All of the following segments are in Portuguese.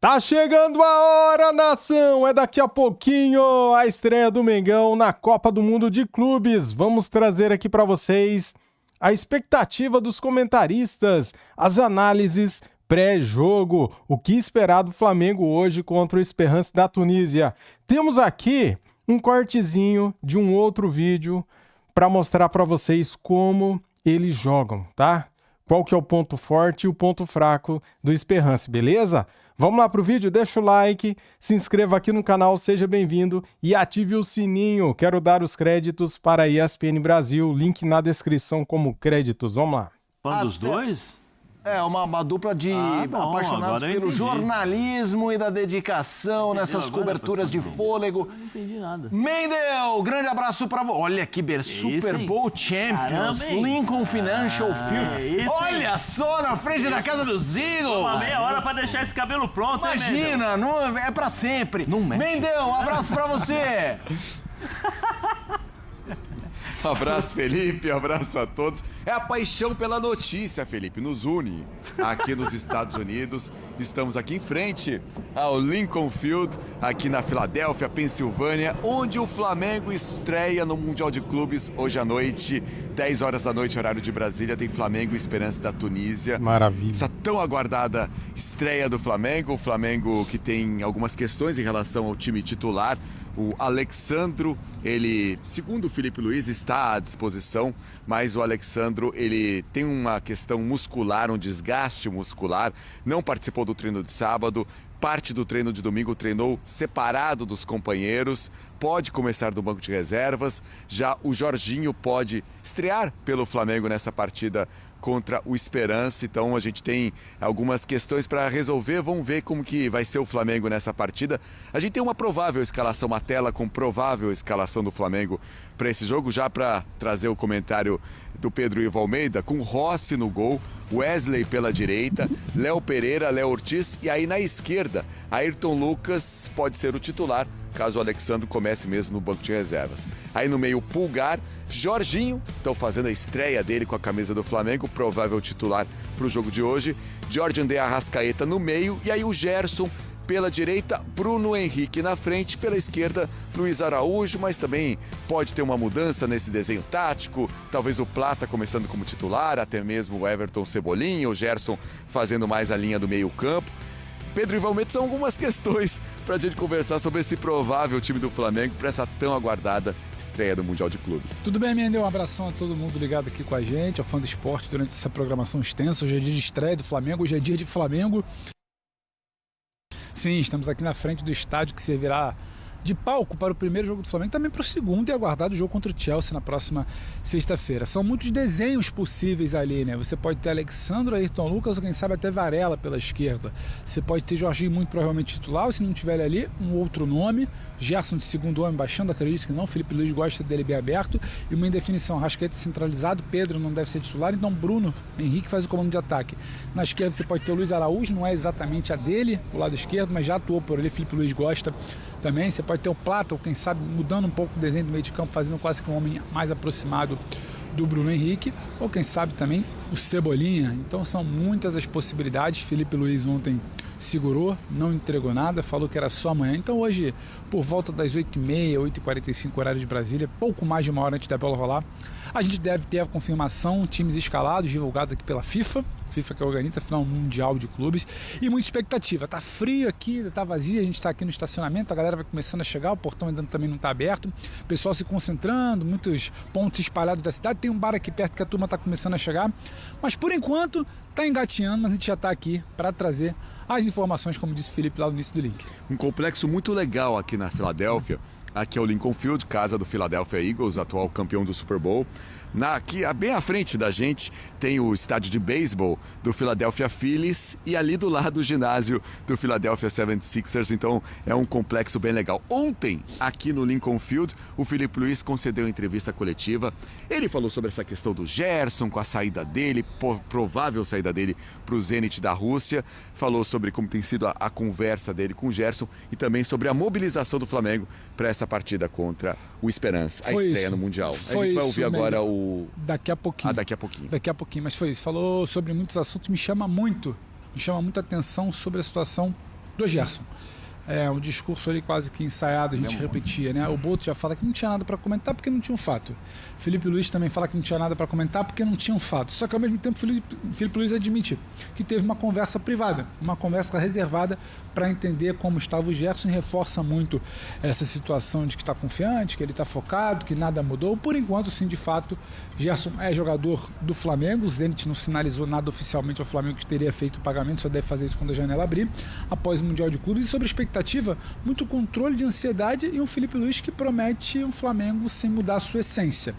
Tá chegando a hora, nação! É daqui a pouquinho a estreia do Mengão na Copa do Mundo de Clubes. Vamos trazer aqui para vocês a expectativa dos comentaristas, as análises pré-jogo, o que esperar do Flamengo hoje contra o Esperance da Tunísia. Temos aqui um cortezinho de um outro vídeo para mostrar para vocês como eles jogam, tá? Qual que é o ponto forte e o ponto fraco do Esperance, beleza? Vamos lá pro vídeo, deixa o like, se inscreva aqui no canal, seja bem-vindo e ative o sininho. Quero dar os créditos para a ESPN Brasil, link na descrição como créditos. Vamos lá. Falando dos dois? É, uma dupla de apaixonados pelo jornalismo e da dedicação nessas coberturas de fôlego. Não entendi nada. Mendel, grande abraço pra você. Olha que Super Bowl Champions, Caramba, Lincoln Financial Field. Olha só, na frente da casa dos Eagles. Uma meia hora pra deixar esse cabelo pronto, Imagina, não, é pra sempre. Mendel, um abraço pra você. Um abraço, Felipe, um abraço a todos. É a paixão pela notícia, Felipe, nos une aqui nos Estados Unidos. Estamos aqui em frente ao Lincoln Field, aqui na Filadélfia, Pensilvânia, onde o Flamengo estreia no Mundial de Clubes hoje à noite, 10 horas da noite, horário de Brasília. Tem Flamengo e Esperance da Tunísia. Maravilha. Essa tão aguardada estreia do Flamengo. O Flamengo que tem algumas questões em relação ao time titular. O Alexandro, ele, segundo o Felipe Luiz, está à disposição, mas o Alexandro, ele tem uma questão muscular, um desgaste muscular, não participou do treino de sábado, parte do treino de domingo treinou separado dos companheiros, pode começar do banco de reservas, já o Jorginho pode estrear pelo Flamengo nessa partida contra o Esperance, então a gente tem algumas questões para resolver, vamos ver como que vai ser o Flamengo nessa partida. A gente tem uma provável escalação, uma tela com provável escalação do Flamengo para esse jogo, já para trazer o comentário do Pedro Ivo Almeida, com Rossi no gol, Wesley pela direita, Léo Pereira, Léo Ortiz e aí na esquerda, Ayrton Lucas pode ser o titular, caso o Alexandre comece mesmo no banco de reservas. Aí no meio, Pulgar, Jorginho, estão fazendo a estreia dele com a camisa do Flamengo, provável titular para o jogo de hoje. Jorge André Arrascaeta no meio e aí o Gerson pela direita, Bruno Henrique na frente, pela esquerda, Luiz Araújo, mas também pode ter uma mudança nesse desenho tático, talvez o Plata começando como titular, até mesmo o Everton Cebolinha, o Gerson fazendo mais a linha do meio campo. Pedro Ivo Almeida, são algumas questões para a gente conversar sobre esse provável time do Flamengo para essa tão aguardada estreia do Mundial de Clubes. Tudo bem, Mendel? Um abração a todo mundo ligado aqui com a gente, ao fã do esporte durante essa programação extensa. Hoje é dia de estreia do Flamengo, hoje é dia de Flamengo. Sim, estamos aqui na frente do estádio que servirá de palco para o primeiro jogo do Flamengo, também para o segundo e aguardado jogo contra o Chelsea na próxima sexta-feira. São muitos desenhos possíveis ali, né? Você pode ter Alexandre, Ayrton Lucas ou quem sabe até Varela pela esquerda. Você pode ter Jorginho muito provavelmente titular, ou se não tiver ali, um outro nome. Gerson de segundo homem baixando, acredito que não. Felipe Luiz gosta dele bem aberto. E uma indefinição, Arrascaeta centralizado, Pedro não deve ser titular, então Bruno Henrique faz o comando de ataque. Na esquerda você pode ter o Luiz Araújo, não é exatamente a dele, o lado esquerdo, mas já atuou por ali, Felipe Luiz gosta também. Você pode ter o Plata, ou quem sabe mudando um pouco o desenho do meio de campo, fazendo quase que um homem mais aproximado do Bruno Henrique, ou quem sabe também o Cebolinha. Então são muitas as possibilidades. Felipe Luiz ontem segurou, não entregou nada, falou que era só amanhã. Então hoje, por volta das 8h30, 8h45 horário de Brasília, pouco mais de uma hora antes da bola rolar, a gente deve ter a confirmação, times escalados, divulgados aqui pela FIFA que organiza a final mundial de clubes, e muita expectativa. Tá frio aqui, tá vazio, a gente tá aqui no estacionamento, a galera vai começando a chegar, o portão ainda também não tá aberto, o pessoal se concentrando, muitos pontos espalhados da cidade, tem um bar aqui perto que a turma tá começando a chegar, mas por enquanto tá engatinhando, mas a gente já tá aqui para trazer as informações, como disse o Felipe lá no início do link. Um complexo muito legal aqui na Filadélfia. Aqui é o Lincoln Field, casa do Philadelphia Eagles, atual campeão do Super Bowl. Aqui, bem à frente da gente, tem o estádio de beisebol do Philadelphia Phillies e ali do lado o ginásio do Philadelphia 76ers, então é um complexo bem legal. Ontem, aqui no Lincoln Field, o Felipe Luiz concedeu entrevista coletiva. Ele falou sobre essa questão do Gerson, com a saída dele, provável saída dele para o Zenit da Rússia. Falou sobre como tem sido a conversa dele com o Gerson e também sobre a mobilização do Flamengo para essa partida contra o Esperance, a estreia no Mundial. A gente vai ouvir agora o... Daqui a pouquinho. Daqui a pouquinho. Daqui a pouquinho, mas foi isso. Falou sobre muitos assuntos, me chama muita atenção sobre a situação do Gerson. Um discurso ali quase que ensaiado, a gente repetia, né? O Boto já fala que não tinha nada para comentar porque não tinha um fato. Felipe Luiz também fala que não tinha nada para comentar porque não tinha um fato. Só que ao mesmo tempo Felipe Luiz admite que teve uma conversa privada, uma conversa reservada para entender como estava o Gerson, e reforça muito essa situação de que está confiante, que ele está focado, que nada mudou. Por enquanto, sim, de fato, Gerson é jogador do Flamengo. O Zenit não sinalizou nada oficialmente ao Flamengo que teria feito o pagamento, só deve fazer isso quando a janela abrir, após o Mundial de Clubes. E sobre a expectativa, muito controle de ansiedade e um Felipe Luiz que promete um Flamengo sem mudar a sua essência.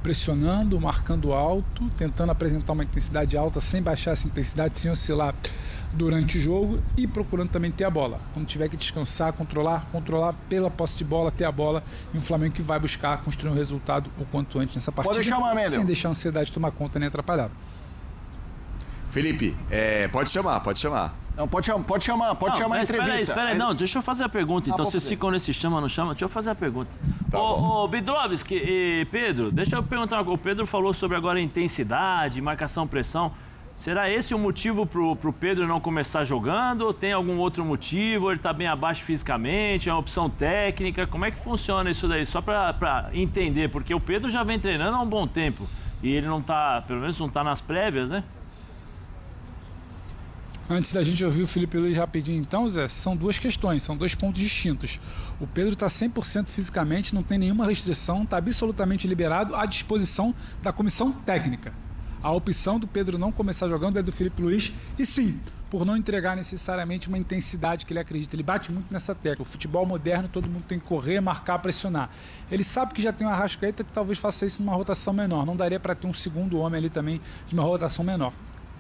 Pressionando, marcando alto, tentando apresentar uma intensidade alta sem baixar essa intensidade, sem oscilar durante o jogo, e procurando também ter a bola. Quando tiver que descansar, controlar pela posse de bola, ter a bola, e um Flamengo que vai buscar construir um resultado o quanto antes nessa partida, sem deixar a ansiedade tomar conta nem atrapalhar. Felipe, pode chamar. Não, pode chamar a entrevista. Espera aí, não, deixa eu fazer a pergunta. Então, vocês ficam nesse chama, não chama? Deixa eu fazer a pergunta. Ô, Bidrovski e Pedro, deixa eu perguntar uma coisa. O Pedro falou sobre agora a intensidade, marcação, pressão. Será esse o motivo pro Pedro não começar jogando? Ou tem algum outro motivo? Ele tá bem abaixo fisicamente? É uma opção técnica? Como é que funciona isso daí? Só pra entender, porque o Pedro já vem treinando há um bom tempo. E ele não tá, pelo menos não tá nas prévias, né? Antes da gente ouvir o Felipe Luiz rapidinho, então, Zé, são duas questões, são dois pontos distintos. O Pedro está 100% fisicamente, não tem nenhuma restrição, está absolutamente liberado à disposição da comissão técnica. A opção do Pedro não começar jogando é do Felipe Luiz, e sim, por não entregar necessariamente uma intensidade que ele acredita. Ele bate muito nessa tecla. O futebol moderno, todo mundo tem que correr, marcar, pressionar. Ele sabe que já tem uma Arrascaeta que talvez faça isso numa rotação menor. Não daria para ter um segundo homem ali também de uma rotação menor.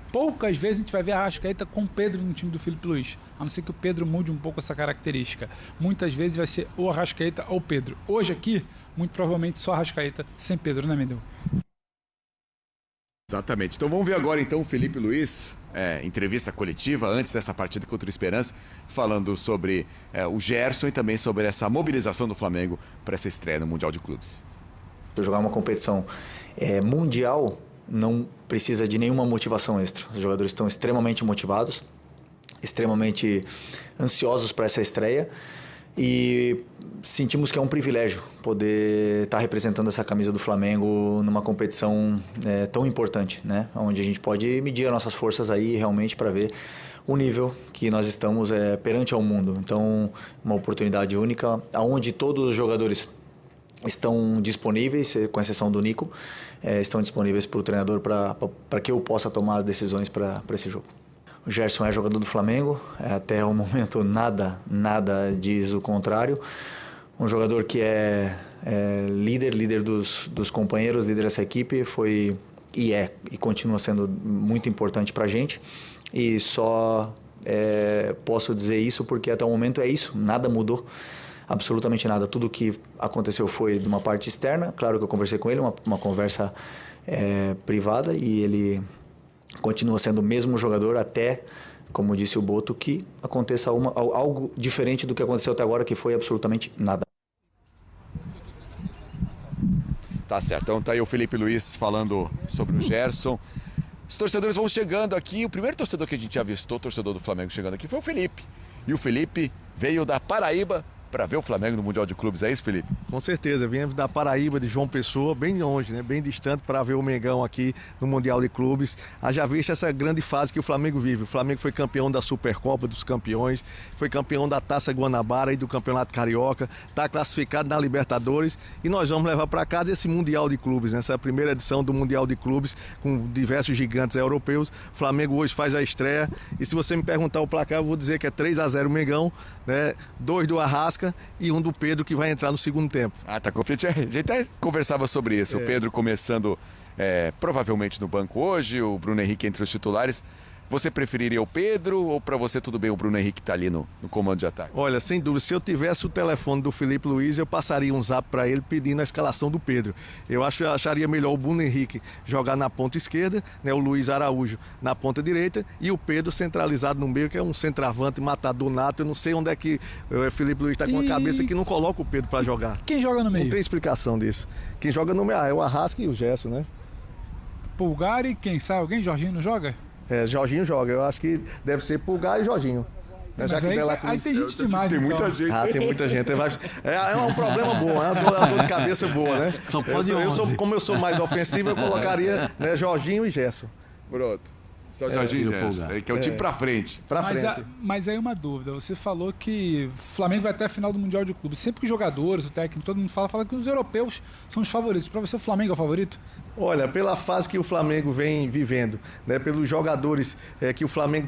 Poucas vezes a gente vai ver a Arrascaeta com o Pedro no time do Felipe Luiz, a não ser que o Pedro mude um pouco essa característica. Muitas vezes vai ser ou Arrascaeta ou Pedro. Hoje aqui, muito provavelmente só Arrascaeta sem Pedro, né, Mendel? Exatamente. Então vamos ver agora então o Felipe Luiz, entrevista coletiva antes dessa partida contra o Esperança, falando sobre o Gerson e também sobre essa mobilização do Flamengo para essa estreia no Mundial de Clubes. Jogar uma competição mundial não precisa de nenhuma motivação extra. Os jogadores estão extremamente motivados, extremamente ansiosos para essa estreia, e sentimos que é um privilégio poder estar representando essa camisa do Flamengo numa competição tão importante, né? Onde a gente pode medir as nossas forças aí realmente para ver o nível que nós estamos perante ao mundo. Então, uma oportunidade única, onde todos os jogadores estão disponíveis, com exceção do Nico, estão disponíveis para o treinador para que eu possa tomar as decisões para esse jogo. O Gerson é jogador do Flamengo, até o momento nada diz o contrário. Um jogador que é líder dos companheiros, líder dessa equipe, e continua sendo muito importante para a gente. E só posso dizer isso porque até o momento é isso, nada mudou. Absolutamente nada. Tudo que aconteceu foi de uma parte externa. Claro que eu conversei com ele, uma conversa privada, e ele continua sendo o mesmo jogador até, como disse o Boto, que aconteça algo diferente do que aconteceu até agora, que foi absolutamente nada. Tá certo. Então tá aí o Felipe Luiz falando sobre o Gerson. Os torcedores vão chegando aqui. O primeiro torcedor que a gente avistou, torcedor do Flamengo chegando aqui, foi o Felipe. E o Felipe veio da Paraíba para ver o Flamengo no Mundial de Clubes. É isso, Felipe? Com certeza. Vim da Paraíba, de João Pessoa, bem longe, né? Bem distante, para ver o Mengão aqui no Mundial de Clubes. Haja vista essa grande fase que o Flamengo vive. O Flamengo foi campeão da Supercopa dos Campeões, foi campeão da Taça Guanabara e do Campeonato Carioca, está classificado na Libertadores, e nós vamos levar para casa esse Mundial de Clubes, né? Essa primeira edição do Mundial de Clubes, com diversos gigantes europeus. O Flamengo hoje faz a estreia, e se você me perguntar o placar, eu vou dizer que é 3-0 o Mengão, né? 2 do Arrasca e 1 do Pedro, que vai entrar no segundo tempo. Tá completo. A gente até conversava sobre isso. O Pedro começando provavelmente no banco hoje, o Bruno Henrique entre os titulares. Você preferiria o Pedro ou para você tudo bem o Bruno Henrique tá ali no comando de ataque? Olha, sem dúvida, se eu tivesse o telefone do Felipe Luiz, eu passaria um zap para ele pedindo a escalação do Pedro. Eu acharia melhor o Bruno Henrique jogar na ponta esquerda, né, o Luiz Araújo na ponta direita e o Pedro centralizado no meio, que é um centroavante matador nato. Eu não sei onde é que o Felipe Luiz está com a cabeça que não coloca o Pedro para jogar. Quem joga no meio? Não tem explicação disso. Quem joga no meio é o Arrasca e o Gerson, né? Pulgar e quem sai? Alguém? Jorginho não joga? Jorginho joga. Eu acho que deve ser Pulgar e Jorginho. Mas Já que aí, o De La Cruz- aí tem gente demais, Tem então. muita gente. Tem muita gente. É um problema bom, é uma dor de cabeça boa, né? Só pode 11. Como eu sou mais ofensivo, eu colocaria, né, Jorginho e Gerson. Pronto. Só Jorginho Gerson, que é o time pra frente. Pra frente. Mas aí uma dúvida, você falou que o Flamengo vai até a final do Mundial de Clubes. Sempre que os jogadores, o técnico, todo mundo fala que os europeus são os favoritos. Pra você o Flamengo é o favorito? Olha, pela fase que o Flamengo vem vivendo, né, pelos jogadores que o Flamengo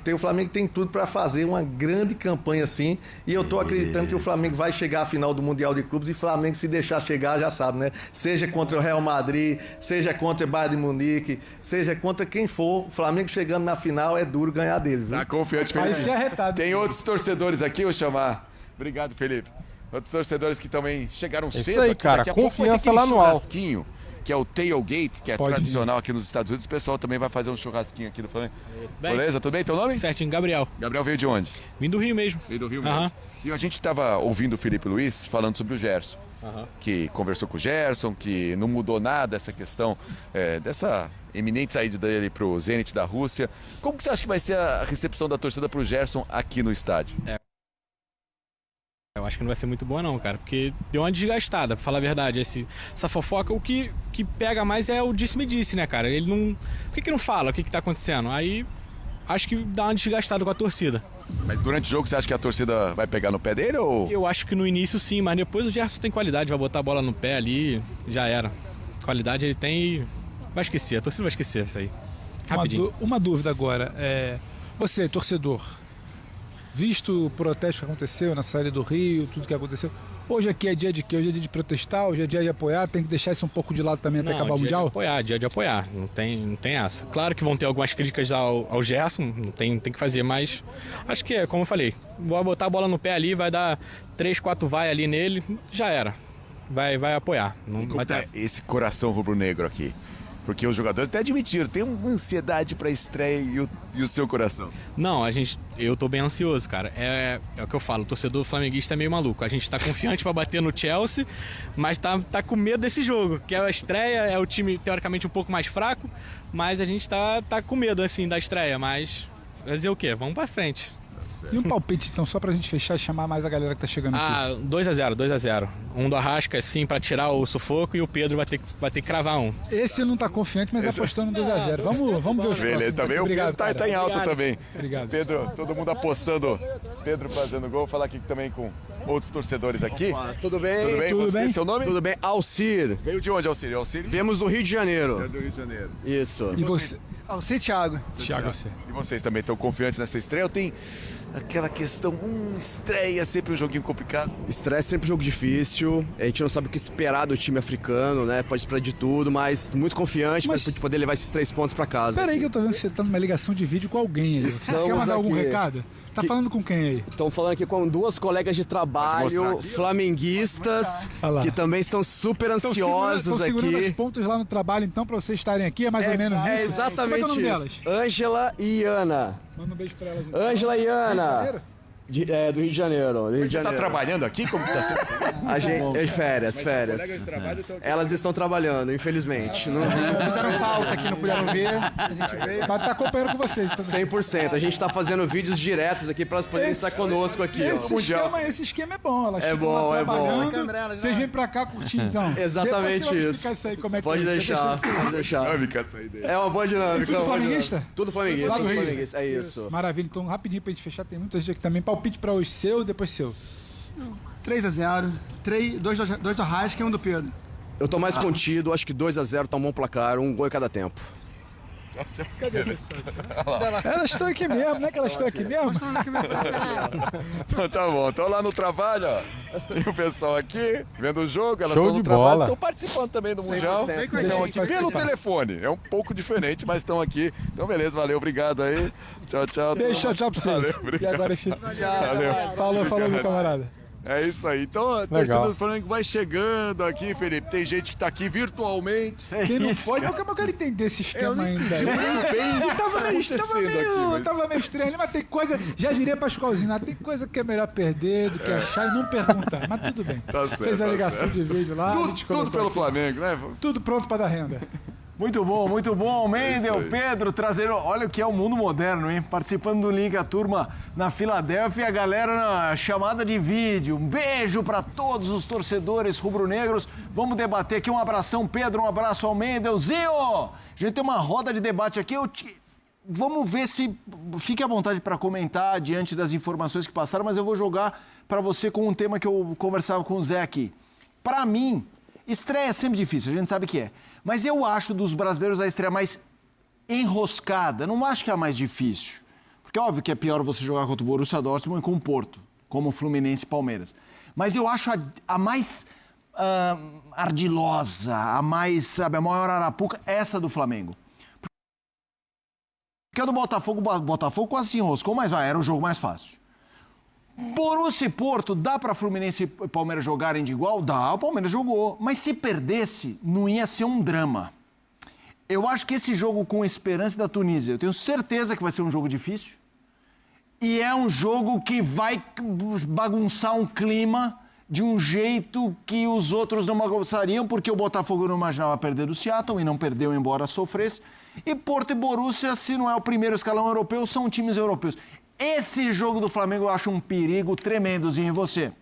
tem tudo para fazer uma grande campanha assim. E eu estou acreditando que o Flamengo vai chegar à final do Mundial de Clubes. E o Flamengo, se deixar chegar, já sabe, né? Seja contra o Real Madrid, seja contra o Bayern de Munique, seja contra quem for, o Flamengo chegando na final é duro ganhar dele, viu? Tá confiante, Felipe. Vai ser arretado. Tem outros torcedores aqui, vou chamar. Obrigado, Felipe. Outros torcedores que também chegaram cedo aí, aqui. cara, Daqui a pouco vai ter confiança aquele lá no alto. churrasquinho, que é o tailgate, que é Pode tradicional aqui nos Estados Unidos. O pessoal também vai fazer um churrasquinho aqui do Flamengo. Beleza? Tudo bem? Teu nome? Certinho, Gabriel. Gabriel veio de onde? Vim do Rio mesmo. Veio do Rio Aham. mesmo. E a gente estava ouvindo o Felipe Luiz falando sobre o Gerson. Que conversou com o Gerson, que não mudou nada essa questão dessa eminente saída dele para o Zenit da Rússia. Como que você acha que vai ser a recepção da torcida para o Gerson aqui no estádio? Eu acho que não vai ser muito boa não, cara, porque deu uma desgastada, pra falar a verdade. Essa fofoca, o que pega mais é o disse-me-disse, né, cara? Ele não... Por que não fala o que tá acontecendo? Aí acho que dá uma desgastada com a torcida. Mas durante o jogo você acha que a torcida vai pegar no pé dele ou... Eu acho que no início sim, mas depois o Gerson tem qualidade, vai botar a bola no pé ali, já era. Qualidade ele tem e vai esquecer, a torcida vai esquecer isso aí. Rapidinho. Uma dúvida agora. Você, torcedor, visto o protesto que aconteceu na saída do Rio, tudo que aconteceu, hoje aqui é dia de quê? Hoje é dia de protestar, hoje é dia de apoiar, tem que deixar isso um pouco de lado também até acabar o Mundial? Dia de apoiar, não tem essa. Claro que vão ter algumas críticas ao Gerson, não tem que fazer, mas acho que como eu falei, vou botar a bola no pé ali, vai dar 3, 4 vai ali nele, já era. Vai apoiar. Não Como vai tá ter... esse coração rubro-negro aqui? Porque os jogadores até admitiram, tem uma ansiedade pra estreia e o seu coração. Não, eu tô bem ansioso, cara. É o que eu falo, o torcedor flamenguista é meio maluco. A gente tá confiante pra bater no Chelsea, mas tá com medo desse jogo, que é a estreia, é o time teoricamente um pouco mais fraco, mas a gente tá com medo, assim, da estreia, mas vai dizer o quê? Vamos pra frente. E um palpite, então, só pra gente fechar e chamar mais a galera que tá chegando aqui. 2-0. Um do Arrasca, assim, pra tirar o sufoco, e o Pedro vai ter que cravar um. Esse não tá confiante, mas apostando no 2-0. Vamos ver os Beleza, próximos. também Obrigado, o Pedro tá em cara. alta também. Obrigado. Pedro, todo mundo apostando. Pedro fazendo gol. Vou falar aqui também com outros torcedores aqui. Tudo bem? Tudo bem? Tudo Você, bem? seu nome? Tudo bem? Alcir. Veio de onde, Alcir? Alcir? Viemos do Rio de Janeiro. Do Rio de Janeiro. Isso. E você? Alcir Thiago. Thiago, você. E vocês também estão confiantes nessa estreia? Ou tem aquela questão, estreia sempre um joguinho complicado? Estresse sempre um jogo difícil. A gente não sabe o que esperar do time africano, né? Pode esperar de tudo, mas muito confiante Mas- pra gente poder levar esses 3 pontos pra casa. Pera aí que eu tô vendo que você tá numa ligação de vídeo com alguém aí. Você quer mandar algum aqui. recado? Tá falando com quem aí? Estão falando aqui com 2 colegas de mostrar trabalho aqui, ó. flamenguistas Olha lá. que também estão super Estão ansiosos segurando as aqui. pontas lá no trabalho, então, pra vocês estarem aqui, é mais ou menos isso? É Como é exatamente que é o nome delas? isso. Ângela e Ana. Manda um beijo pra elas. então. Ângela e Ana. Janeiro? Do Rio de Janeiro. Do Rio de Você tá Janeiro. trabalhando aqui? Como que tá sendo? A gente, é férias. Colegas de trabalho estão aqui. Elas estão trabalhando, infelizmente. Não, Fizeram falta aqui, não puderam ver. A gente veio. Mas tá acompanhando com vocês também. 100%. A gente está fazendo vídeos diretos aqui para elas poderem estar conosco aqui. Ó. Esse esquema é bom. Elas É ficam bom, lá é bom. trabalhando, Câmera, vocês vêm pra cá curtir, então. Exatamente Depois você vai isso. explicar isso aí, como é que Pode é. deixar, pode deixar. Dinâmica essa ideia. É uma boa dinâmica. Tudo uma boa flamenguista? dinâmica. Tudo flamenguista. Lá do Tudo Rio. flamenguista. É isso. Maravilha. Então, rapidinho pra gente fechar, tem muita gente aqui também. Palpite pra hoje seu, depois seu. 3-0. 2 do Arrasca e 1 do Pedro. Eu tô mais contido, acho que 2-0 tá um bom placar, um gol em cada tempo. Elas estão aqui mesmo, né? Que elas estão aqui mesmo. Então tá bom, estão lá no trabalho, ó. E o pessoal aqui, vendo o jogo, elas Show estão no de trabalho, bola. estão participando também do Mundial. 100%. Estão aqui pelo participar. telefone. É um pouco diferente, mas estão aqui. Então beleza, valeu, obrigado aí. Tchau, tchau. Beijo, tchau pra vocês. Valeu, E obrigado. agora, Chico? Valeu. Falou, meu camarada. É isso aí. Então a torcida do Flamengo vai chegando aqui, Felipe. Tem gente que tá aqui virtualmente. Quem não pode, mas como eu quero entender esse Eu esquema não ainda? entendi muito bem o que tá acontecendo aqui. Tava meio estranho ali, mas tem coisa, já diria Pascoalzinho, tem coisa que é melhor perder do que achar e não perguntar, mas tudo bem. Tá certo, Fez a tá ligação certo. de vídeo lá. a gente Tudo colocou pelo aqui. Flamengo, né? Tudo pronto pra dar renda. Muito bom, Mendel, Pedro, trazendo... Olha o que é o mundo moderno, hein? Participando do link, a turma na Filadélfia e a galera na chamada de vídeo. Um beijo para todos os torcedores rubro-negros. Vamos debater aqui. Um abração, Pedro, um abraço ao Mendelzinho. A gente tem uma roda de debate aqui. Vamos ver se... Fique à vontade para comentar diante das informações que passaram, mas eu vou jogar para você com um tema que eu conversava com o Zé aqui. Para mim, estreia é sempre difícil, a gente sabe que é. Mas eu acho dos brasileiros a estreia mais enroscada. Não acho que é a mais difícil. Porque é óbvio que é pior você jogar contra o Borussia Dortmund e com o Porto, como o Fluminense e Palmeiras. Mas eu acho a mais ardilosa, a mais, sabe, a maior arapuca, essa do Flamengo. Porque a do Botafogo quase se enroscou, mas era o jogo mais fácil. Borussia e Porto, dá para Fluminense e Palmeiras jogarem de igual? Dá, o Palmeiras jogou. Mas se perdesse, não ia ser um drama. Eu acho que esse jogo com Esperance da Tunísia, eu tenho certeza que vai ser um jogo difícil. E é um jogo que vai bagunçar um clima de um jeito que os outros não gostariam, porque o Botafogo não imaginava perder do Seattle e não perdeu, embora sofresse. E Porto e Borussia, se não é o primeiro escalão europeu, são times europeus. Esse jogo do Flamengo eu acho um perigo tremendozinho. E você?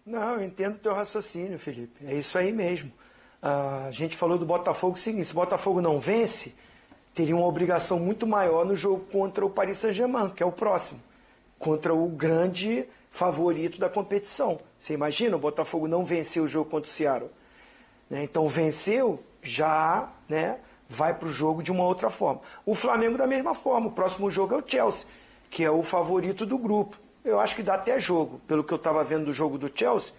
Não, eu entendo o teu raciocínio, Felipe. É isso aí mesmo. A gente falou do Botafogo o seguinte, se o Botafogo não vence, teria uma obrigação muito maior no jogo contra o Paris Saint-Germain, que é o próximo, contra o grande favorito da competição. Você imagina, o Botafogo não venceu o jogo contra o Seattle. Então, venceu, já, né, vai para o jogo de uma outra forma. O Flamengo da mesma forma. O próximo jogo é o Chelsea, que é o favorito do grupo. Eu acho que dá até jogo, pelo que eu estava vendo do jogo do Chelsea,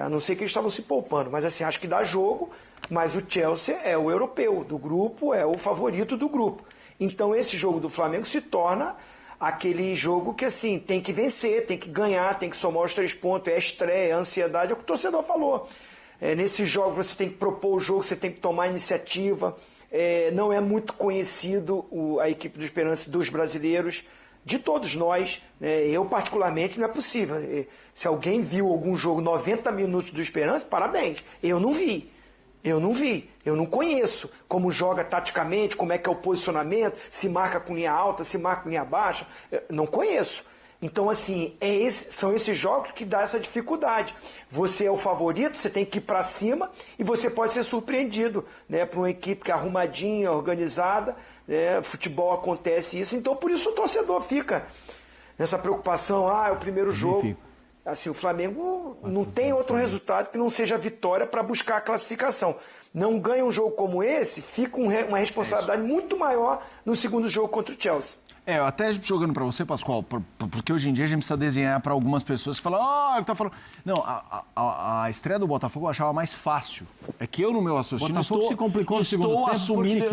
a não ser que eles estavam se poupando, mas assim, acho que dá jogo, mas o Chelsea é o europeu do grupo, é o favorito do grupo. Então esse jogo do Flamengo se torna aquele jogo que assim, tem que vencer, tem que ganhar, tem que somar os 3 pontos, é a estreia, é a ansiedade, é o que o torcedor falou. Nesse jogo você tem que propor o jogo, você tem que tomar a iniciativa. Não é muito conhecido a equipe do Esperance dos brasileiros, de todos nós, né? Eu particularmente não é possível. Se alguém viu algum jogo 90 minutos do Esperance, parabéns. Eu não vi, eu não conheço como joga taticamente, como é que é o posicionamento, se marca com linha alta, se marca com linha baixa, não conheço. Então, assim, são esses jogos que dá essa dificuldade. Você é o favorito, você tem que ir para cima e você pode ser surpreendido, né, por uma equipe que é arrumadinha, organizada, né, futebol acontece isso. Então, por isso o torcedor fica nessa preocupação, é o primeiro jogo. Assim, o Flamengo não tem outro resultado que não seja a vitória para buscar a classificação. Não ganha um jogo como esse, fica uma responsabilidade muito maior no segundo jogo contra o Chelsea. Até jogando pra você, Pascoal, porque hoje em dia a gente precisa desenhar pra algumas pessoas que falam, ele tá falando... Não, a estreia do Botafogo eu achava mais fácil. É que eu, no meu raciocínio, se complicou no segundo assumindo,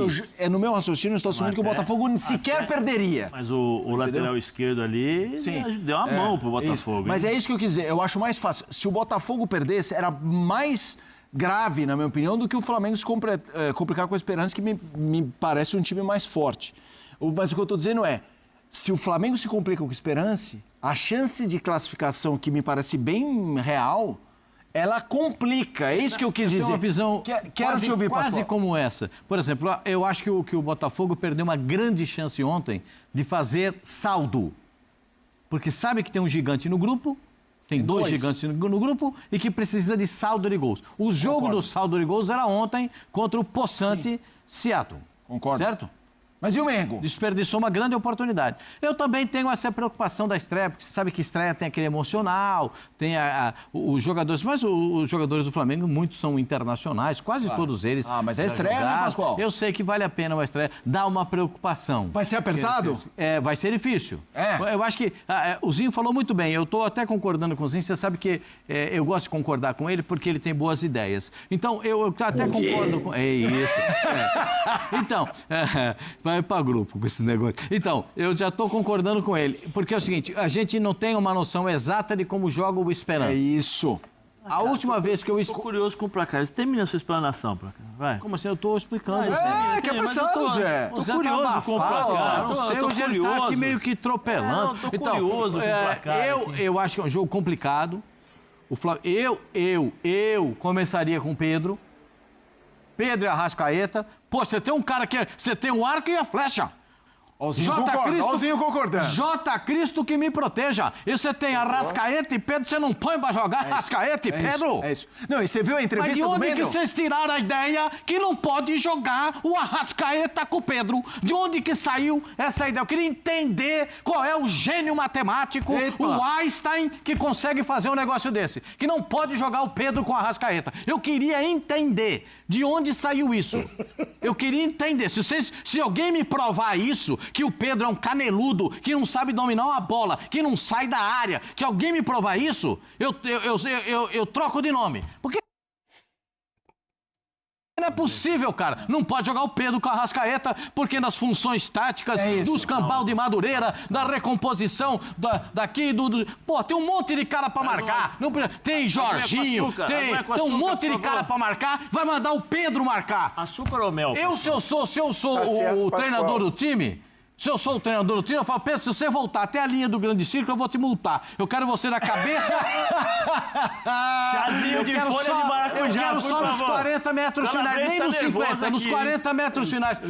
no meu raciocínio, estou assumindo que o Botafogo sequer perderia. Mas o lateral esquerdo ali deu uma mão pro Botafogo. Mas é isso que eu quis dizer, eu acho mais fácil. Se o Botafogo perdesse, era mais grave, na minha opinião, do que o Flamengo se complicar com a Esperança, que me parece um time mais forte. Mas o que eu estou dizendo é, se o Flamengo se complica com o Esperance, a chance de classificação, que me parece bem real, ela complica. É isso que eu quis dizer. Tem uma visão Quero te ouvir, quase como essa. Por exemplo, eu acho que o Botafogo perdeu uma grande chance ontem de fazer saldo. Porque sabe que tem um gigante no grupo, tem dois gigantes no grupo e que precisa de saldo de gols. O jogo do saldo de gols era ontem contra o possante Seattle. Concordo. Certo? Mas e o Mengo? Desperdiçou uma grande oportunidade. Eu também tenho essa preocupação da estreia, porque você sabe que estreia tem aquele emocional, tem os jogadores, mas os jogadores do Flamengo, muitos são internacionais, quase todos eles. Mas é estreia, né, Pascoal? Eu sei que vale a pena uma estreia, dá uma preocupação. Vai ser apertado? Vai ser difícil. Eu acho que o Zinho falou muito bem, eu estou até concordando com o Zinho, você sabe que eu gosto de concordar com ele porque ele tem boas ideias. Então, eu até concordo com... É isso. Então, vai para grupo com esse negócio. Então, eu já estou concordando com ele, porque é o seguinte, a gente não tem uma noção exata de como joga o Esperança. É isso. A última vez que eu... Estou curioso com o placar. Termina a sua explanação, placar. Vai. Como assim? Eu estou explicando. Que apressado, Zé. Estou curioso com o placar. Não sei, hoje ele está aqui meio que atropelando. Estou curioso com o placar. Eu acho que é um jogo complicado. Eu começaria com o Pedro. Pedro e Arrascaeta. Pô, você tem um cara que... Você tem um arco e a flecha. Olzinho concordando. J. Cristo que me proteja. E você tem Arrascaeta e Pedro, você não põe pra jogar Arrascaeta e Pedro? É isso. Não, e você viu a entrevista do Mendel? Mas de onde que vocês tiraram a ideia que não pode jogar o Arrascaeta com o Pedro? De onde que saiu essa ideia? Eu queria entender qual é o gênio matemático, o Einstein, que consegue fazer um negócio desse. Que não pode jogar o Pedro com o Arrascaeta. Eu queria entender de onde saiu isso. Eu queria entender. Se alguém me provar isso, que o Pedro é um caneludo, que não sabe dominar uma bola, que não sai da área, que alguém me provar isso, eu troco de nome. Porque não é possível, cara. Não pode jogar o Pedro com a Arrascaeta, porque nas funções táticas dos cambal de Madureira, da recomposição daqui, Pô, tem um monte de cara pra marcar. Não, tem Jorginho, tem um monte de cara pra marcar. Vai mandar o Pedro marcar. Açúcar ou mel? Se eu sou o treinador do time... Se eu sou o treinador do time, eu falo, Pedro, se você voltar até a linha do grande círculo, eu vou te multar. Eu quero você na cabeça... Chazinho de folha de maracujá, eu quero só nos 40 metros finais, nem nos 50, nos 40 metros finais.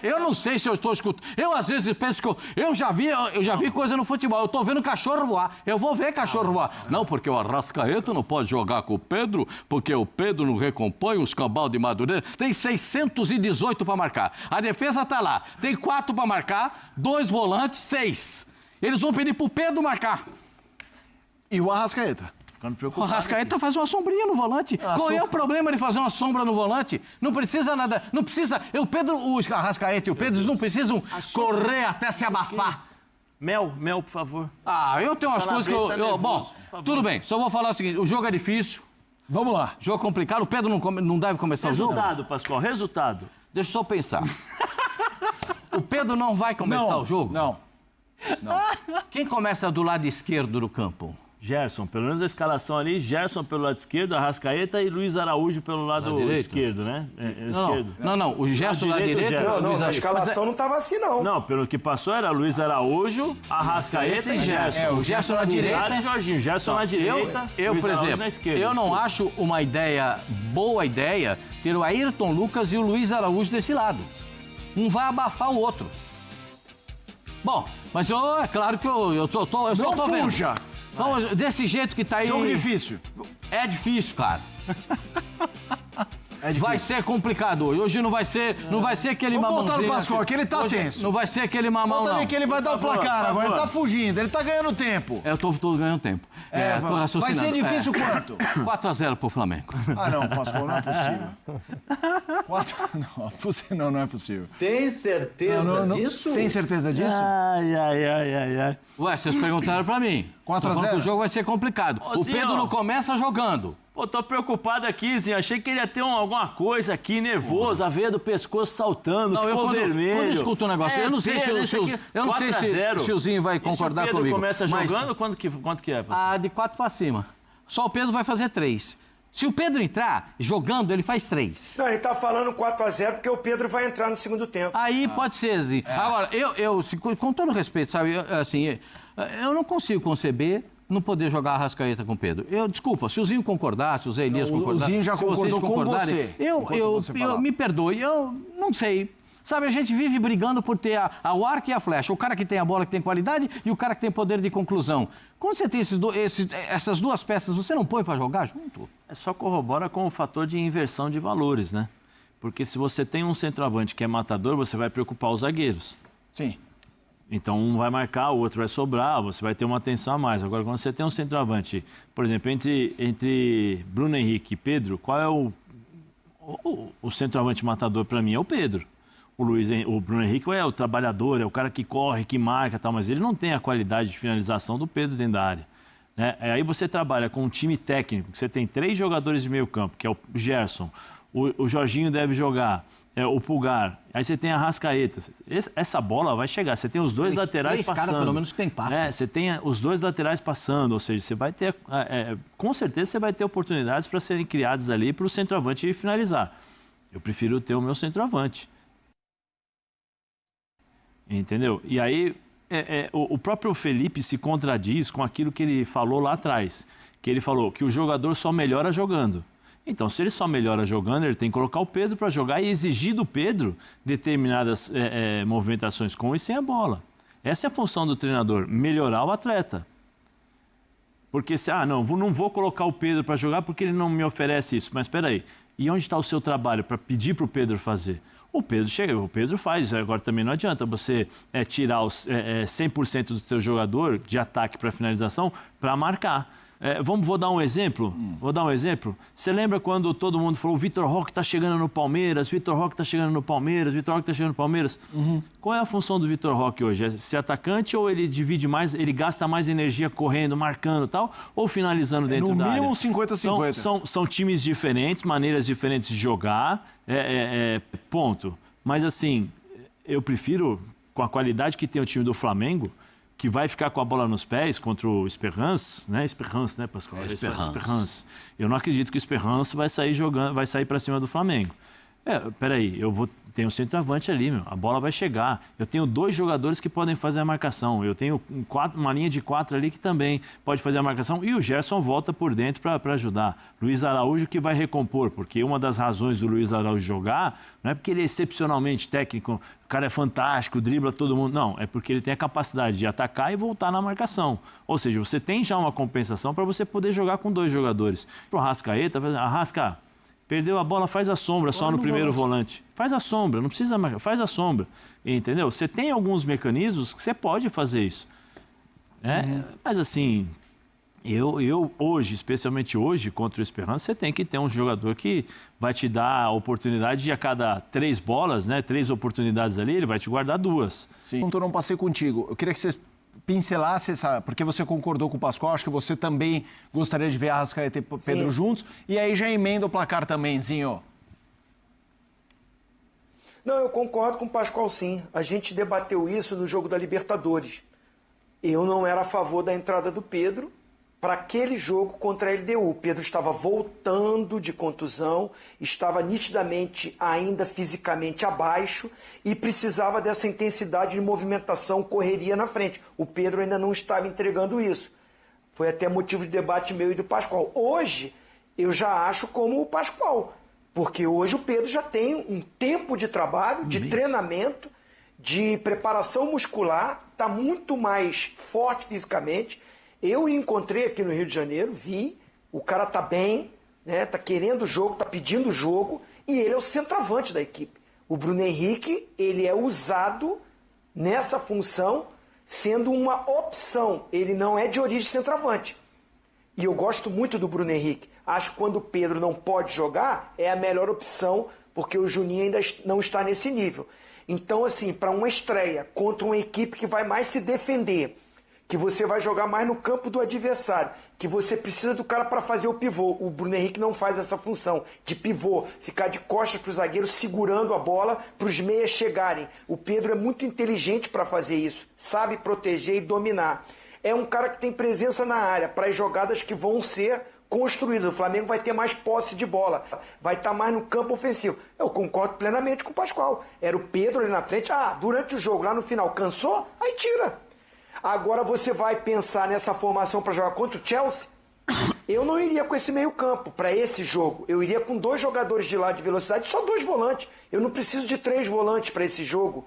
Eu não sei se eu estou escutando. Eu, às vezes, penso que eu já vi coisa no futebol. Eu estou vendo cachorro voar. Eu vou ver cachorro voar. Não, porque o Arrascaeta não pode jogar com o Pedro, porque o Pedro não recompõe os cambal de Madureira. Tem 618 para marcar. A defesa está lá. Tem 4 para marcar. 2 volantes, 6. Eles vão pedir pro Pedro marcar. E o Arrascaeta? O Arrascaeta faz uma sombrinha no volante. Qual é o problema de fazer uma sombra no volante? Não precisa nada. Não precisa. O Arrascaeta e o Pedro eles não precisam correr até se abafar. Mel, por favor. Eu tenho umas coisas que eu bom, tudo bem. Só vou falar o seguinte: o jogo é difícil. Vamos lá. Jogo complicado. O Pedro não deve começar o jogo. Resultado, Pascoal, resultado. Deixa eu só pensar. O Pedro não vai começar o jogo? Não. Quem começa do lado esquerdo do campo? Gerson, pelo menos a escalação ali, Gerson pelo lado esquerdo, Arrascaeta e Luiz Araújo pelo lado esquerdo, né? Não, o Gerson do lado direito... Não, a escalação não estava assim, não. Não, pelo que passou era Luiz Araújo, Arrascaeta e Gerson. O Gerson na direita... e Jorginho, Gerson na direita, Luiz Araújo na esquerda. Eu não acho uma boa ideia ter o Ayrton Lucas e o Luiz Araújo desse lado. Um vai abafar o outro. Bom, mas é claro que eu só tô vendo. Não fuja! Vamos, desse jeito que tá aí... Jogo difícil. É difícil, cara. É difícil. Vai ser complicado hoje. Hoje não vai ser aquele mamãozinho... Vamos voltar no Pascoal, que ele tá tenso. Não vai ser aquele mamão, não. Que ele vai dar o placar agora. Ele tá fugindo, ele tá ganhando tempo. Eu tô ganhando tempo. Vai ser difícil quanto? 4-0 pro Flamengo. Não, Pascoal, não é possível. 4... Não é possível. Tem certeza disso? Tem certeza disso? Ai. Ué, vocês perguntaram pra mim. 4-0? O jogo vai ser complicado. O Pedro não começa jogando. Pô, tô preocupado aqui, Zinho. Achei que ele ia ter alguma coisa aqui, nervoso, a veia do pescoço saltando, ficou vermelho. Quando eu escuto um negócio, eu não sei se o Zinho vai concordar comigo. Se o Pedro começa jogando, quanto que é? De 4 pra cima. Só o Pedro vai fazer 3. Se o Pedro entrar jogando, ele faz 3. Não, ele tá falando 4-0 porque o Pedro vai entrar no segundo tempo. Aí pode ser, Zinho. Agora, com todo respeito, sabe, eu não consigo conceber não poder jogar Arrascaeta com o Pedro. Desculpa, se o Zinho concordar, se o Zé Elias concordar... O Zinho já concordou com você. Me perdoe, eu não sei. Sabe, a gente vive brigando por ter o arco e a flecha. O cara que tem a bola, que tem qualidade, e o cara que tem poder de conclusão. Quando você tem essas duas peças, você não põe para jogar junto? Só corrobora com o fator de inversão de valores, né? Porque se você tem um centroavante que é matador, você vai preocupar os zagueiros. Sim. Então, um vai marcar, o outro vai sobrar, você vai ter uma atenção a mais. Agora, quando você tem um centroavante, por exemplo, entre Bruno Henrique e Pedro, qual é o centroavante matador para mim? É o Pedro. O Bruno Henrique é o trabalhador, é o cara que corre, que marca, tal, mas ele não tem a qualidade de finalização do Pedro dentro da área. Né? Aí você trabalha com um time técnico, que você tem 3 jogadores de meio campo, que é o Gerson, o Jorginho deve jogar, o Pulgar, aí você tem a Arrascaeta. Essa bola vai chegar, você tem os 2 laterais passando. 3 caras, pelo menos, que tem passe. Você tem os 2 laterais passando, ou seja, você vai ter, com certeza você vai ter oportunidades para serem criadas ali para o centroavante finalizar. Eu prefiro ter o meu centroavante. Entendeu? E aí, o próprio Felipe se contradiz com aquilo que ele falou lá atrás. Que ele falou que o jogador só melhora jogando. Então, se ele só melhora jogando, ele tem que colocar o Pedro para jogar e exigir do Pedro determinadas movimentações com e sem a bola. Essa é a função do treinador, melhorar o atleta. Porque se, não vou colocar o Pedro para jogar porque ele não me oferece isso. Mas espera aí, e onde está o seu trabalho para pedir para o Pedro fazer? O Pedro chega, o Pedro faz. Agora também não adianta você tirar os 100% do seu jogador de ataque para finalização para marcar. Vou dar um exemplo? Você lembra quando todo mundo falou o Vitor Roque está chegando no Palmeiras, Vitor Roque está chegando no Palmeiras, Vitor Roque está chegando no Palmeiras? Qual é a função do Vitor Roque hoje? É ser atacante ou ele divide mais, ele gasta mais energia correndo, marcando e tal, ou finalizando dentro da área? No mínimo 50-50. São times diferentes, maneiras diferentes de jogar, ponto. Mas assim, eu prefiro, com a qualidade que tem o time do Flamengo, que vai ficar com a bola nos pés contra o Esperance, né? Esperance, né, Pascoal? Esperance. Eu não acredito que o Esperance vai sair para cima do Flamengo. Peraí, tenho um centroavante ali, a bola vai chegar. Eu tenho 2 jogadores que podem fazer a marcação. Eu tenho uma linha de 4 ali que também pode fazer a marcação. E o Gerson volta por dentro para ajudar. Luiz Araújo que vai recompor, porque uma das razões do Luiz Araújo jogar não é porque ele é excepcionalmente técnico, o cara é fantástico, dribla todo mundo. Não, é porque ele tem a capacidade de atacar e voltar na marcação. Ou seja, você tem já uma compensação para você poder jogar com 2 jogadores. Pro Arrascaeta, Arrasca, perdeu a bola, faz a sombra só no primeiro volante. Faz a sombra, não precisa marcar, faz a sombra. Entendeu? Você tem alguns mecanismos que você pode fazer isso. Mas assim, eu hoje, especialmente hoje, contra o Esperance, você tem que ter um jogador que vai te dar a oportunidade de a cada 3 bolas, 3 oportunidades ali, ele vai te guardar 2. Sim. Então, eu não passei contigo. Eu queria que você pincelasse, porque você concordou com o Pascoal, acho que você também gostaria de ver a Arrascaeta e Pedro juntos, e aí já emenda o placar também, Zinho. Não, eu concordo com o Pascoal, sim. A gente debateu isso no jogo da Libertadores. Eu não era a favor da entrada do Pedro para aquele jogo contra a LDU. O Pedro estava voltando de contusão, estava nitidamente ainda fisicamente abaixo e precisava dessa intensidade de movimentação, correria na frente. O Pedro ainda não estava entregando isso. Foi até motivo de debate meu e do Pascoal. Hoje, eu já acho como o Pascoal, porque hoje o Pedro já tem um tempo de trabalho, de treinamento, de preparação muscular, está muito mais forte fisicamente. Eu encontrei aqui no Rio de Janeiro, vi, o cara tá bem, tá querendo o jogo, tá pedindo o jogo, e ele é o centroavante da equipe. O Bruno Henrique, ele é usado nessa função, sendo uma opção. Ele não é de origem centroavante. E eu gosto muito do Bruno Henrique. Acho que quando o Pedro não pode jogar, é a melhor opção, porque o Juninho ainda não está nesse nível. Então, assim, para uma estreia contra uma equipe que vai mais se defender, que você vai jogar mais no campo do adversário, que você precisa do cara para fazer o pivô. O Bruno Henrique não faz essa função de pivô, ficar de costas para o zagueiro segurando a bola para os meias chegarem. O Pedro é muito inteligente para fazer isso, sabe proteger e dominar. É um cara que tem presença na área para as jogadas que vão ser construídas. O Flamengo vai ter mais posse de bola, vai estar mais no campo ofensivo. Eu concordo plenamente com o Pascoal. Era o Pedro ali na frente, durante o jogo, lá no final, cansou? Aí tira. Agora você vai pensar nessa formação para jogar contra o Chelsea? Eu não iria com esse meio campo para esse jogo. Eu iria com 2 jogadores de lado de velocidade, só 2 volantes. Eu não preciso de 3 volantes para esse jogo.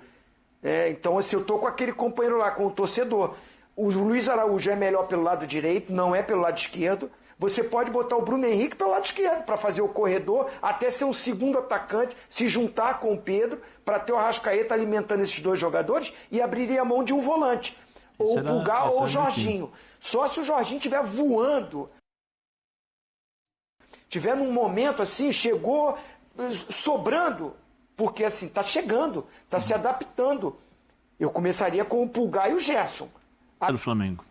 Então, assim, eu tô com aquele companheiro lá, com o torcedor. O Luiz Araújo é melhor pelo lado direito, não é pelo lado esquerdo. Você pode botar o Bruno Henrique pelo lado esquerdo para fazer o corredor, até ser um segundo atacante, se juntar com o Pedro, para ter o Arrascaeta alimentando esses 2 jogadores e abriria a mão de um volante. Ou o Pulgar ou o Jorginho. Só se o Jorginho estiver voando. Tiver num momento assim, chegou sobrando. Porque assim, tá chegando, tá se adaptando. Eu começaria com o Pulgar e o Gerson. Do Flamengo.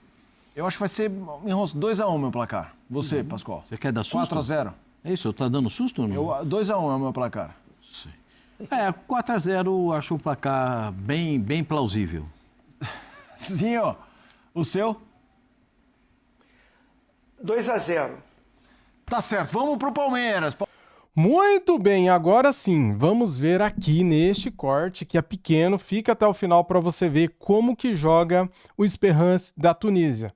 Eu acho que vai ser 2-1 meu placar. Você, Pascoal. Você quer dar susto? 4-0. É isso, tá dando susto ou não? 2-1 é o meu placar. Sim. 4-0 acho um placar bem plausível. Sim, ó. O seu? 2-0. Tá certo. Vamos pro Palmeiras. Muito bem, agora sim, vamos ver aqui neste corte, que é pequeno, fica até o final para você ver como que joga o Esperance da Tunísia.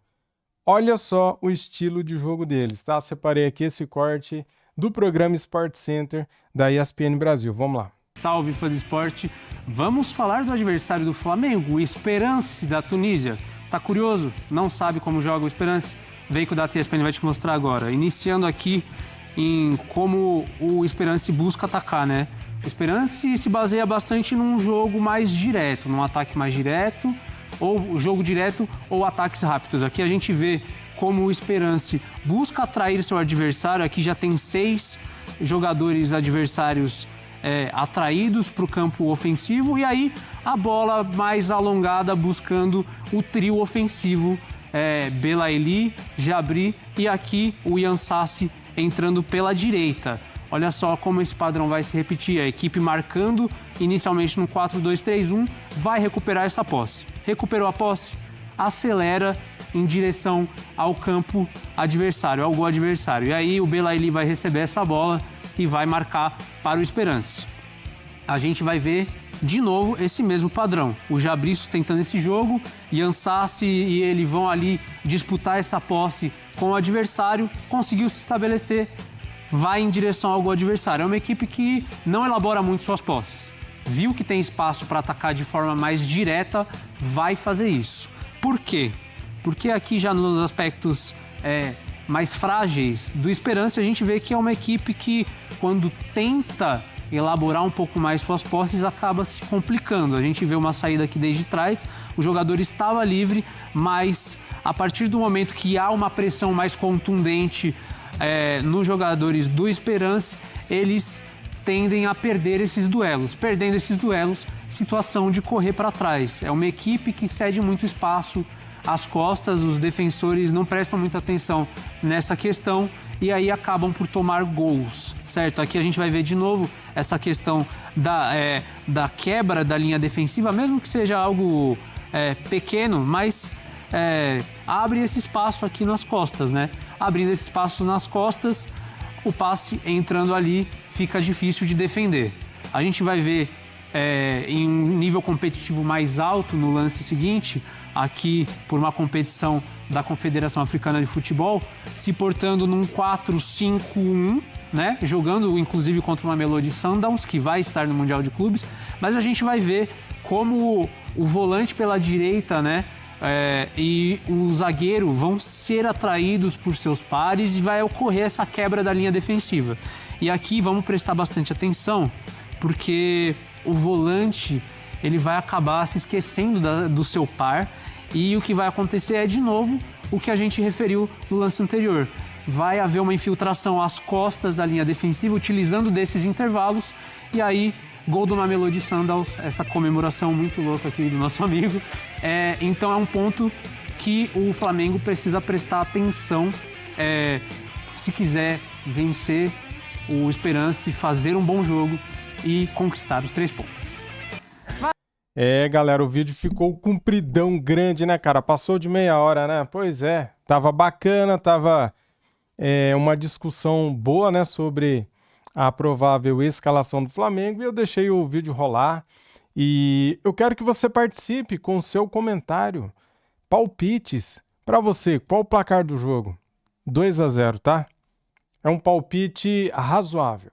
Olha só o estilo de jogo deles, tá? Separei aqui esse corte do programa Sport Center da ESPN Brasil. Vamos lá. Salve, fã do esporte. Vamos falar do adversário do Flamengo, o Esperance da Tunísia. Tá curioso? Não sabe como joga o Esperance? Veículo da ESPN vai te mostrar agora. Iniciando aqui em como o Esperance busca atacar, né? O Esperance se baseia bastante num jogo mais direto, num ataque mais direto, ou jogo direto ou ataques rápidos. Aqui a gente vê como o Esperance busca atrair seu adversário. Aqui já tem 6 jogadores adversários atraídos para o campo ofensivo, e aí a bola mais alongada buscando o trio ofensivo, Belaili, Jabri e aqui o Ian Sassi entrando pela direita. Olha só como esse padrão vai se repetir, a equipe marcando inicialmente no 4-2-3-1, vai recuperar essa posse. Recuperou a posse, acelera em direção ao campo adversário, ao gol adversário. E aí o Belaili vai receber essa bola e vai marcar para o Esperance. A gente vai ver de novo esse mesmo padrão. O Jabri sustentando esse jogo, Ian Sassi e ele vão ali disputar essa posse com o adversário, conseguiu se estabelecer, vai em direção ao gol adversário. É uma equipe que não elabora muito suas posses. Viu que tem espaço para atacar de forma mais direta, vai fazer isso. Por quê? Porque aqui já nos aspectos mais frágeis do Esperance, a gente vê que é uma equipe que, quando tenta elaborar um pouco mais suas posses, acaba se complicando. A gente vê uma saída aqui desde trás, o jogador estava livre, mas a partir do momento que há uma pressão mais contundente nos jogadores do Esperance, eles tendem a perder esses duelos. Perdendo esses duelos, situação de correr para trás. É uma equipe que cede muito espaço às costas, os defensores não prestam muita atenção nessa questão e aí acabam por tomar gols, certo? Aqui a gente vai ver de novo essa questão da quebra da linha defensiva, mesmo que seja algo pequeno, mas abre esse espaço aqui nas costas, né? Abrindo esse espaço nas costas, o passe entrando ali fica difícil de defender. A gente vai ver em um nível competitivo mais alto no lance seguinte, aqui por uma competição da Confederação Africana de Futebol, se portando num 4-5-1, né? Jogando inclusive contra o Mamelodi Sundowns, que vai estar no Mundial de Clubes, mas a gente vai ver como o volante pela direita, né? E o zagueiro vão ser atraídos por seus pares e vai ocorrer essa quebra da linha defensiva. E aqui vamos prestar bastante atenção, porque o volante ele vai acabar se esquecendo do seu par e o que vai acontecer é, de novo, o que a gente referiu no lance anterior. Vai haver uma infiltração às costas da linha defensiva, utilizando desses intervalos, e aí, gol do Mamelodi Sundowns, essa comemoração muito louca aqui do nosso amigo. Então é um ponto que o Flamengo precisa prestar atenção se quiser vencer o Esperance, fazer um bom jogo e conquistar os 3 pontos. Galera, o vídeo ficou compridão, grande, né, cara? Passou de meia hora, né? Pois é, tava bacana, tava uma discussão boa, né, sobre a provável escalação do Flamengo, e eu deixei o vídeo rolar. E eu quero que você participe com o seu comentário, palpites. Para você, qual o placar do jogo? 2-0, tá? É um palpite razoável.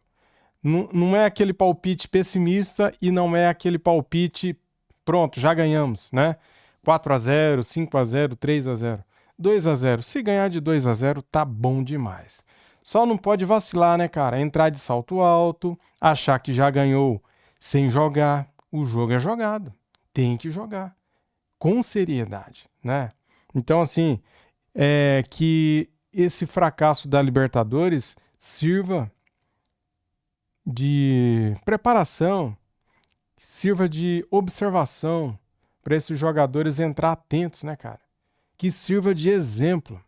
Não é aquele palpite pessimista e não é aquele palpite, pronto, já ganhamos, né? 4-0, 5-0, 3-0. 2-0. Se ganhar de 2-0, tá bom demais. Só não pode vacilar, né, cara? Entrar de salto alto, achar que já ganhou sem jogar. O jogo é jogado. Tem que jogar. Com seriedade, né? Então, assim, que esse fracasso da Libertadores sirva de preparação, sirva de observação para esses jogadores entrar atentos, né, cara? Que sirva de exemplo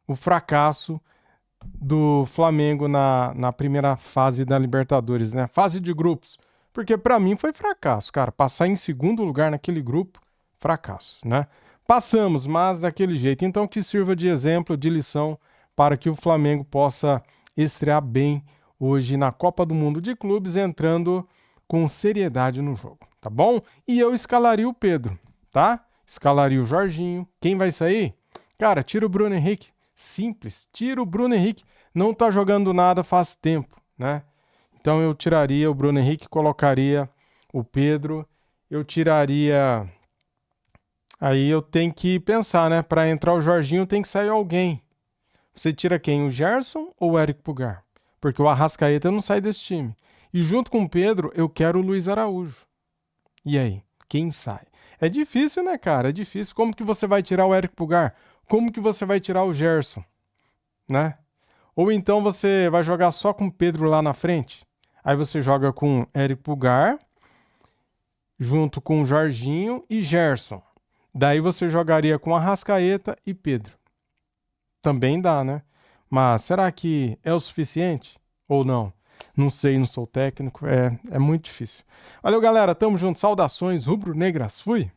o fracasso do Flamengo na primeira fase da Libertadores, né? Fase de grupos. Porque para mim foi fracasso, cara. Passar em segundo lugar naquele grupo, fracasso, né? Passamos, mas daquele jeito. Então que sirva de exemplo, de lição, para que o Flamengo possa estrear bem hoje na Copa do Mundo de Clubes, entrando com seriedade no jogo, tá bom? E eu escalaria o Pedro, tá? Escalaria o Jorginho. Quem vai sair? Cara, tira o Bruno Henrique. Simples, tira o Bruno Henrique. não tá jogando nada faz tempo, né? Então eu tiraria o Bruno Henrique, colocaria o Pedro, eu tiraria... Aí eu tenho que pensar, né? Para entrar o Jorginho tem que sair alguém. Você tira quem? O Gerson ou o Eric Pulgar? Porque o Arrascaeta não sai desse time. E junto com o Pedro, eu quero o Luiz Araújo. E aí? Quem sai? É difícil, né, cara? É difícil. Como que você vai tirar o Eric Pulgar? Como que você vai tirar o Gerson? Né? Ou então você vai jogar só com o Pedro lá na frente? Aí você joga com Eric Pulgar, junto com Jorginho e Gerson. Daí você jogaria com Arrascaeta e Pedro. Também dá, né? Mas será que é o suficiente? Ou não? Não sei, não sou técnico. É muito difícil. Valeu, galera. Tamo junto. Saudações rubro-negras. Fui!